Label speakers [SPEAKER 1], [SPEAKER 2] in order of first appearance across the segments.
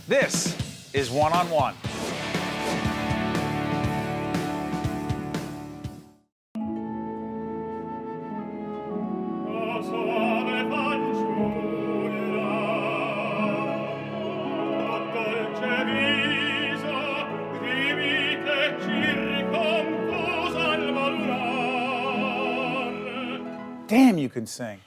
[SPEAKER 1] This is One on One. Damn, you can sing.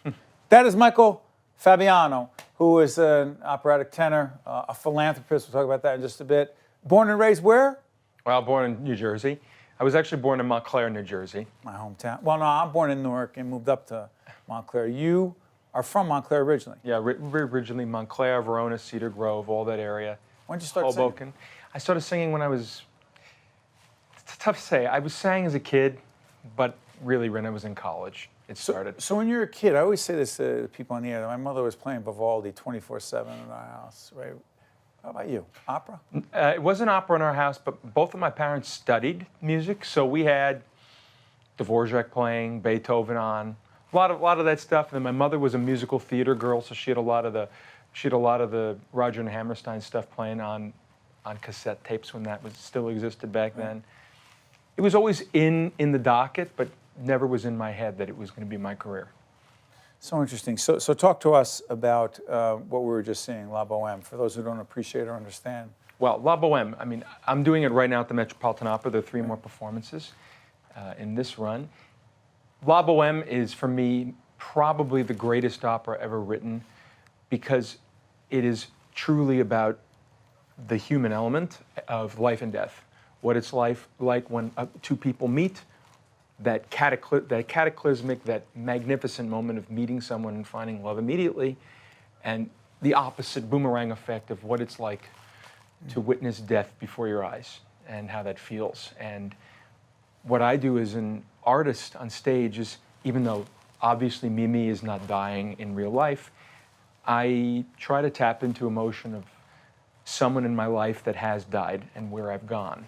[SPEAKER 1] That is Michael Fabiano, who is an operatic tenor, a philanthropist. We'll talk about that in just a bit. Born and raised where?
[SPEAKER 2] Well, born in New Jersey. I was actually born in Montclair, New Jersey.
[SPEAKER 1] My hometown. Well, no, I'm born in Newark and moved up to Montclair. You are from Montclair originally?
[SPEAKER 2] Yeah, originally Montclair, Verona, Cedar Grove, all that area.
[SPEAKER 1] When did you start
[SPEAKER 2] Hoboken.
[SPEAKER 1] singing?
[SPEAKER 2] I started singing when I was, it's tough to say. I was sang as a kid, but really when I was in college, it started.
[SPEAKER 1] So when you're a kid, I always say this to people on the air, my mother was playing Vivaldi 24/7 in our house, right? How about you? Opera?
[SPEAKER 2] It wasn't opera in our house, but both of my parents studied music, so we had Dvorak playing, Beethoven on, a lot of that stuff. And then my mother was a musical theater girl, so she had a lot of the Roger and Hammerstein stuff playing on cassette tapes when that was still existed back then. It was always in the docket, but never was in my head that it was going to be my career.
[SPEAKER 1] So interesting. So talk to us about what we were just seeing, La Boheme, for those who don't appreciate or understand.
[SPEAKER 2] Well, La Boheme, I mean, I'm doing it right now at the Metropolitan Opera. There are 3 more performances in this run. La Boheme is, for me, probably the greatest opera ever written because it is truly about the human element of life and death. What it's like when 2 people meet, that cataclysmic, that magnificent moment of meeting someone and finding love immediately, and the opposite boomerang effect of what it's like to witness death before your eyes and how that feels. And what I do as an artist on stage is, even though obviously Mimi is not dying in real life, I try to tap into emotion of someone in my life that has died and where I've gone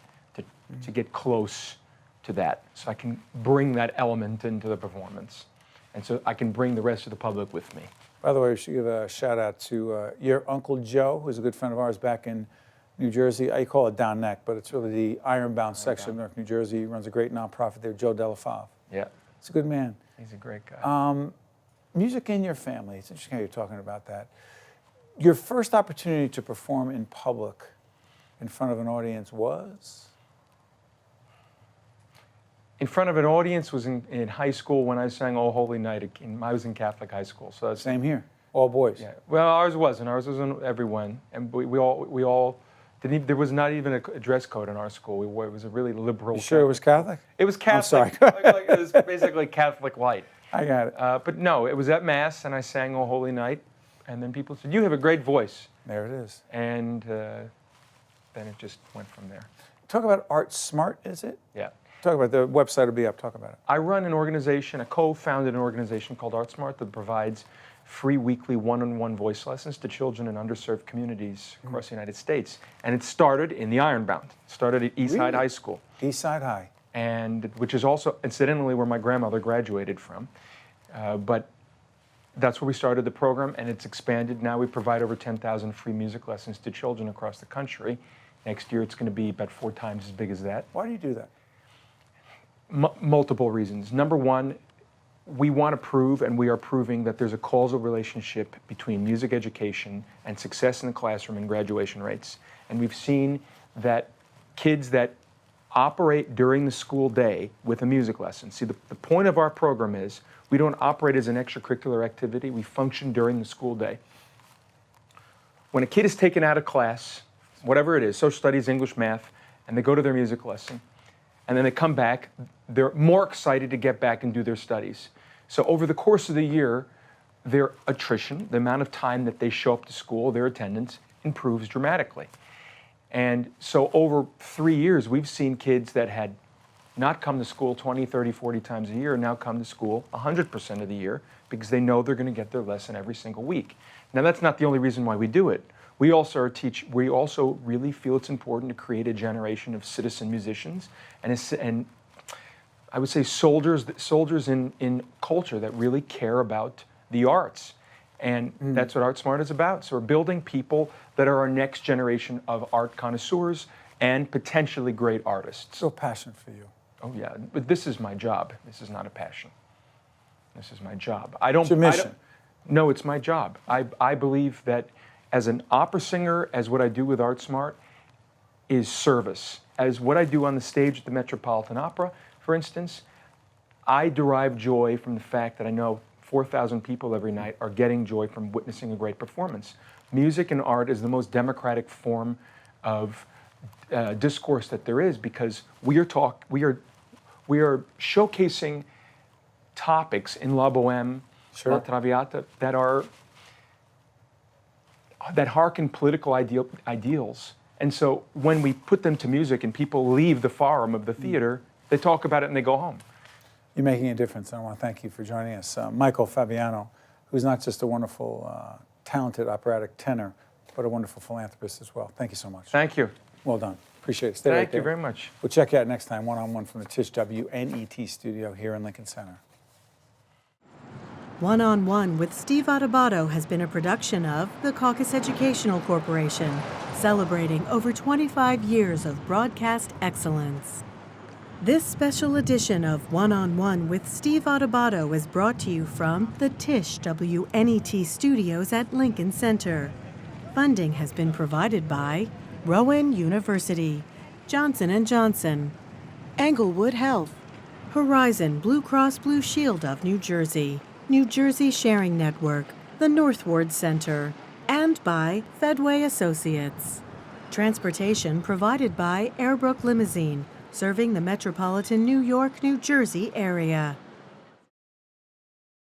[SPEAKER 2] to get close to that, so I can bring that element into the performance, and so I can bring the rest of the public with me.
[SPEAKER 1] By the way, we should give a shout out to your Uncle Joe, who's a good friend of ours back in New Jersey. I call it Down Neck, but it's really the Ironbound section of Newark, New Jersey. He runs a great nonprofit there, Joe Delafave.
[SPEAKER 2] Yeah.
[SPEAKER 1] He's a good man.
[SPEAKER 2] He's a great guy.
[SPEAKER 1] Music in your family, it's interesting how you're talking about that. Your first opportunity to perform in public in front of an audience was?
[SPEAKER 2] In front of an audience was in high school when I sang "Oh Holy Night." I was in Catholic high school, so that's
[SPEAKER 1] Same here, all boys.
[SPEAKER 2] Yeah. Well, ours wasn't. Ours was in everyone, and we all didn't. Even, there was not even a dress code in our school. It was a really liberal.
[SPEAKER 1] You sure it was Catholic?
[SPEAKER 2] It was Catholic.
[SPEAKER 1] I'm sorry.
[SPEAKER 2] like it was basically Catholic light.
[SPEAKER 1] I got it.
[SPEAKER 2] But no, it was at Mass, and I sang "Oh Holy Night," and then people said, "You have a great voice."
[SPEAKER 1] There it is.
[SPEAKER 2] And then it just went from there.
[SPEAKER 1] Talk about ArtSmart, is it?
[SPEAKER 2] Yeah.
[SPEAKER 1] Talk about the website will be up. Talk about it.
[SPEAKER 2] I run an organization, I co-founded an organization called ArtSmart that provides free weekly one-on-one voice lessons to children in underserved communities across the United States. And it started in the Ironbound. It started at Eastside High School.
[SPEAKER 1] Eastside High.
[SPEAKER 2] And which is also, incidentally, where my grandmother graduated from. But that's where we started the program, and it's expanded. Now we provide over 10,000 free music lessons to children across the country. Next year it's going to be about 4 times as big as that.
[SPEAKER 1] Why do you do that?
[SPEAKER 2] Multiple reasons. Number one, we want to prove, and we are proving, that there's a causal relationship between music education and success in the classroom and graduation rates. And we've seen that kids that operate during the school day with a music lesson. See, the point of our program is we don't operate as an extracurricular activity. We function during the school day. When a kid is taken out of class, whatever it is, social studies, English, math, and they go to their music lesson, and then they come back, they're more excited to get back and do their studies. So over the course of the year, their attrition, the amount of time that they show up to school, their attendance, improves dramatically. And so over 3 years, we've seen kids that had not come to school 20, 30, 40 times a year now come to school 100% of the year because they know they're going to get their lesson every single week. Now, that's not the only reason why we do it. We also really feel it's important to create a generation of citizen musicians and I would say soldiers in culture that really care about the arts. And that's what ArtSmart is about. So we're building people that are our next generation of art connoisseurs and potentially great artists.
[SPEAKER 1] So passion for you.
[SPEAKER 2] Oh yeah, but this is my job. This is not a passion. This is my job. I don't.
[SPEAKER 1] It's your mission.
[SPEAKER 2] No, it's my job. I believe that as an opera singer, as what I do with ArtSmart is service. As what I do on the stage at the Metropolitan Opera, for instance, I derive joy from the fact that I know 4,000 people every night are getting joy from witnessing a great performance. Music and art is the most democratic form of discourse that there is, because we are showcasing topics in La Boheme,
[SPEAKER 1] Sure.
[SPEAKER 2] La Traviata that harken political ideals. And so when we put them to music and people leave the forum of the theater, they talk about it and they go home.
[SPEAKER 1] You're making a difference, and I want to thank you for joining us. Michael Fabiano, who's not just a wonderful, talented operatic tenor, but a wonderful philanthropist as well. Thank you so much.
[SPEAKER 2] Thank you.
[SPEAKER 1] Well done. Appreciate it. Stay right
[SPEAKER 2] Thank
[SPEAKER 1] there.
[SPEAKER 2] you very much.
[SPEAKER 1] We'll check you out next time, one-on-one from the Tisch WNET studio here in Lincoln Center.
[SPEAKER 3] One-on-One with Steve Adubato has been a production of the Caucus Educational Corporation, celebrating over 25 years of broadcast excellence. This special edition of One-on-One with Steve Adubato is brought to you from the Tisch WNET studios at Lincoln Center. Funding has been provided by Rowan University, Johnson & Johnson, Englewood Health, Horizon Blue Cross Blue Shield of New Jersey, New Jersey Sharing Network, the Northward Center, and by Fedway Associates. Transportation provided by Airbrook Limousine, serving the metropolitan New York, New Jersey area.